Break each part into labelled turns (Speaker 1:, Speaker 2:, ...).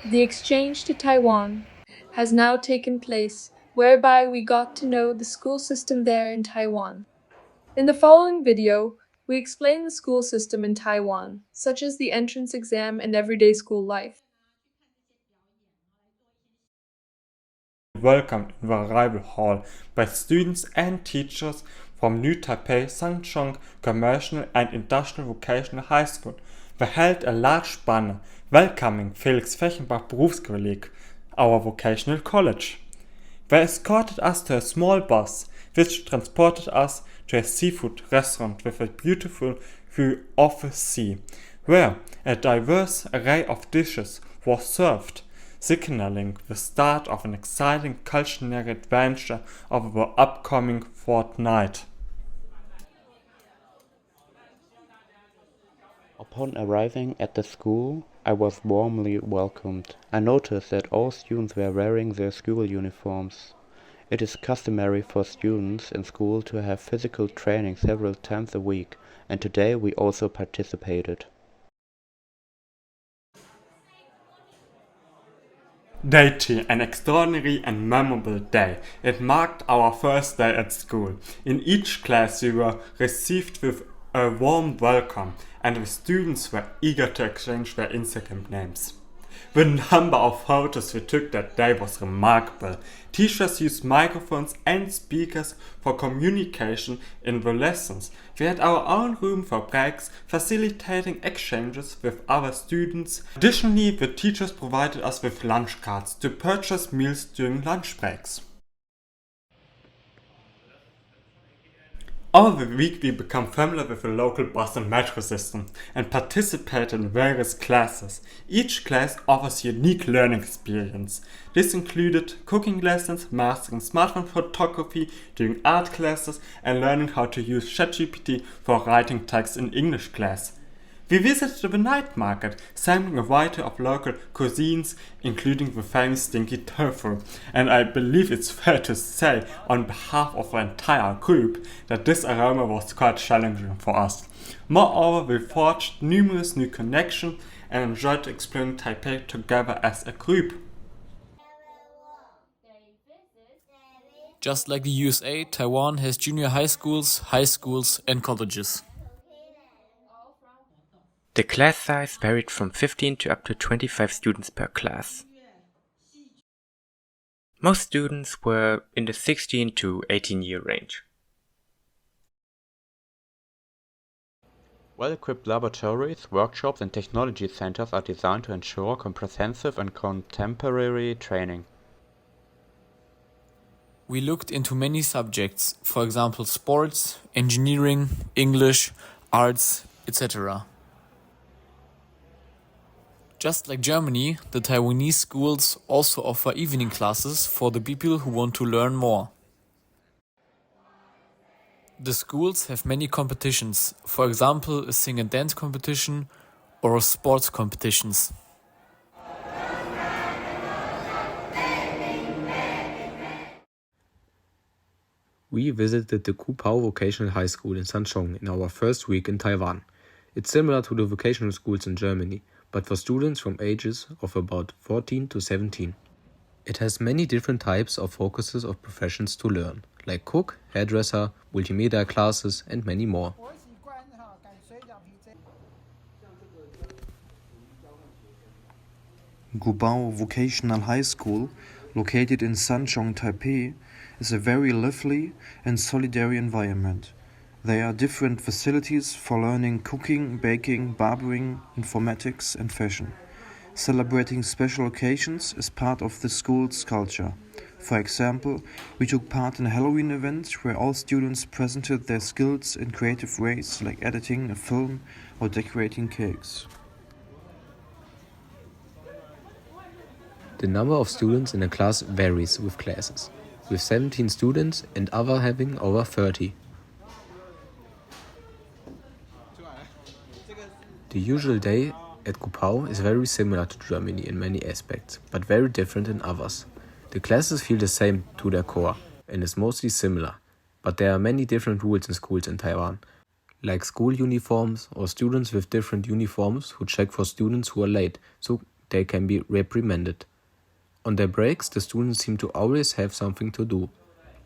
Speaker 1: The exchange to Taiwan has now taken place, whereby we got to know the school system there in Taiwan. In the following video, we explain the school system in Taiwan, such as the entrance exam and everyday school life.
Speaker 2: Welcomed in the arrival hall by students and teachers from New Taipei Sangchong Commercial and Industrial Vocational High School. They held a large banner welcoming Felix Fechenbach Berufskolleg, our vocational college. They escorted us to a small bus which transported us to a seafood restaurant with a beautiful view of the sea, where a diverse array of dishes was served, signaling the start of an exciting culinary adventure of the upcoming fortnight.
Speaker 3: Upon arriving at the school, I was warmly welcomed. I noticed that all students were wearing their school uniforms. It is customary for students in school to have physical training several times a week, and today we also participated.
Speaker 2: Day 2, an extraordinary and memorable day. It marked our first day at school. In each class we were received with a warm welcome, and the students were eager to exchange their Instagram names. The number of photos we took that day was remarkable. Teachers used microphones and speakers for communication in the lessons. We had our own room for breaks, facilitating exchanges with other students. Additionally, the teachers provided us with lunch cards to purchase meals during lunch breaks. Over the week we become familiar with the local bus and metro system and participate in various classes. Each class offers a unique learning experience. This included cooking lessons, mastering smartphone photography, doing art classes and learning how to use ChatGPT for writing text in English class. We visited the night market, sampling a variety of local cuisines, including the famous stinky tofu, and I believe it's fair to say, on behalf of the entire group, that this aroma was quite challenging for us. Moreover, we forged numerous new connections and enjoyed exploring Taipei together as a group.
Speaker 4: Just like the USA, Taiwan has junior high schools, and colleges.
Speaker 5: The class size varied from 15 to up to 25 students per class. Most students were in the 16 to 18-year range.
Speaker 3: Well-equipped laboratories, workshops and technology centers are designed to ensure comprehensive and contemporary training.
Speaker 4: We looked into many subjects, for example sports, engineering, English, arts, etc. Just like Germany, the Taiwanese schools also offer evening classes for the people who want to learn more. The schools have many competitions, for example a sing and dance competition or sports competitions.
Speaker 6: We visited the Kupao Vocational High School in Sanchong in our first week in Taiwan. It's similar to the vocational schools in Germany, but for students from ages of about 14 to 17. It has many different types of focuses of professions to learn, like cook, hairdresser, multimedia classes and many more.
Speaker 7: Gubao Vocational High School, located in Sanchong, Taipei, is a very lively and solidary environment. There are different facilities for learning cooking, baking, barbering, informatics and fashion. Celebrating special occasions is part of the school's culture. For example, we took part in a Halloween event where all students presented their skills in creative ways like editing a film or decorating cakes.
Speaker 6: The number of students in a class varies with classes, with 17 students and other having over 30. The usual day at Kupao is very similar to Germany in many aspects, but very different in others. The classes feel the same to their core and is mostly similar, but there are many different rules in schools in Taiwan, like school uniforms or students with different uniforms who check for students who are late, so they can be reprimanded. On their breaks, the students seem to always have something to do,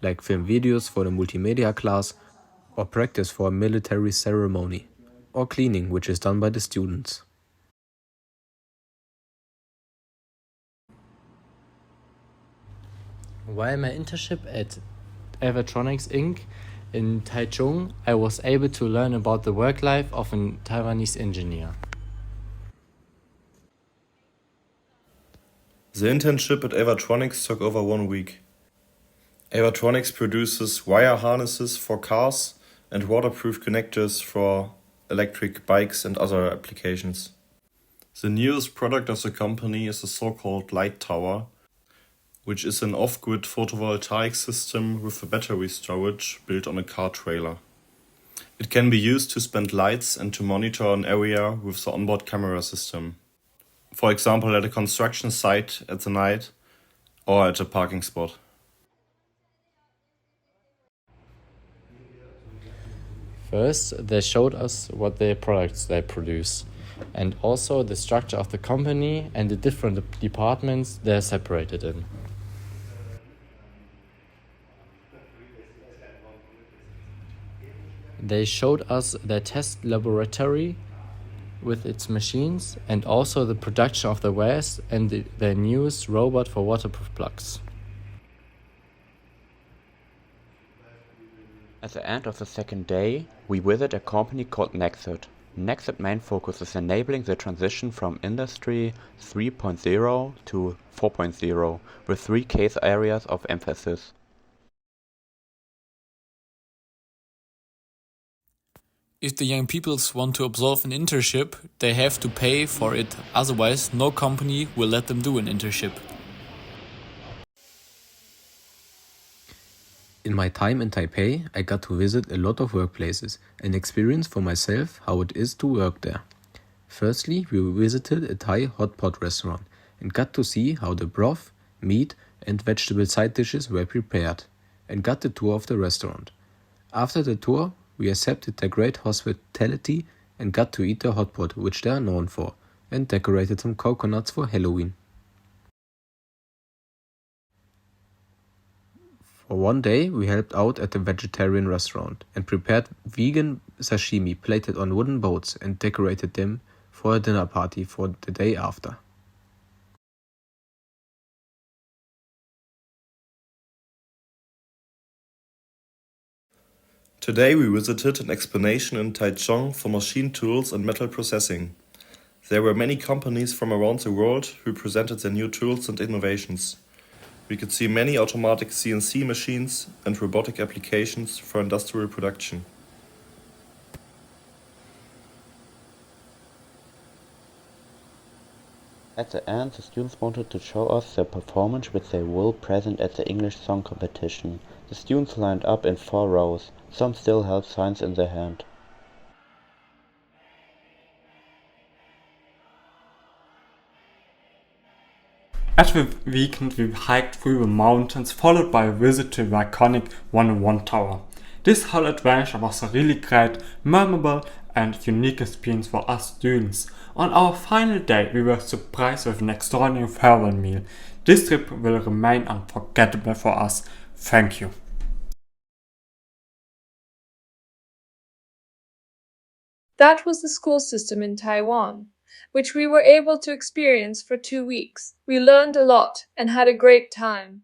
Speaker 6: like film videos for the multimedia class, or practice for a military ceremony, or cleaning, which is done by the students.
Speaker 4: While my internship at Electronics Inc. in Taichung, I was able to learn about the work life of a Taiwanese engineer.
Speaker 8: The internship at Avatronics took over 1 week. Avatronics produces wire harnesses for cars and waterproof connectors for electric bikes and other applications. The newest product of the company is the so-called light tower, which is an off-grid photovoltaic system with a battery storage built on a car trailer. It can be used to spend lights and to monitor an area with the onboard camera system. For example, at a construction site at the night or at a parking spot.
Speaker 4: First, they showed us what their products they produce, and also the structure of the company and the different departments they're separated in. They showed us their test laboratory with its machines and also the production of the wares and their newest robot for waterproof plugs.
Speaker 3: At the end of the second day, we visit a company called Nexit. Nexit main focus is enabling the transition from Industry 3.0 to 4.0 with 3 case areas of emphasis.
Speaker 4: If the young peoples want to observe an internship, they have to pay for it, otherwise no company will let them do an internship.
Speaker 6: In my time in Taipei, I got to visit a lot of workplaces and experience for myself how it is to work there. Firstly, we visited a Thai hot pot restaurant and got to see how the broth, meat and vegetable side dishes were prepared, and got the tour of the restaurant. After the tour, we accepted their great hospitality and got to eat their hot pot, which they are known for, and decorated some coconuts for Halloween. For one day, we helped out at the vegetarian restaurant and prepared vegan sashimi plated on wooden boats and decorated them for a dinner party for the day after.
Speaker 8: Today we visited an explanation in Taichung for machine tools and metal processing. There were many companies from around the world who presented their new tools and innovations. We could see many automatic CNC machines and robotic applications for industrial production.
Speaker 3: At the end, the students wanted to show us their performance which they will present at the English song competition. The students lined up in 4 rows. Some still held signs in their hand.
Speaker 2: At the weekend we hiked through the mountains followed by a visit to the iconic 101 Tower. This whole adventure was a really great, memorable and unique experience for us students. On our final day we were surprised with an extraordinary farewell meal. This trip will remain unforgettable for us. Thank you.
Speaker 1: That was the school system in Taiwan, which we were able to experience for 2 weeks. We learned a lot and had a great time.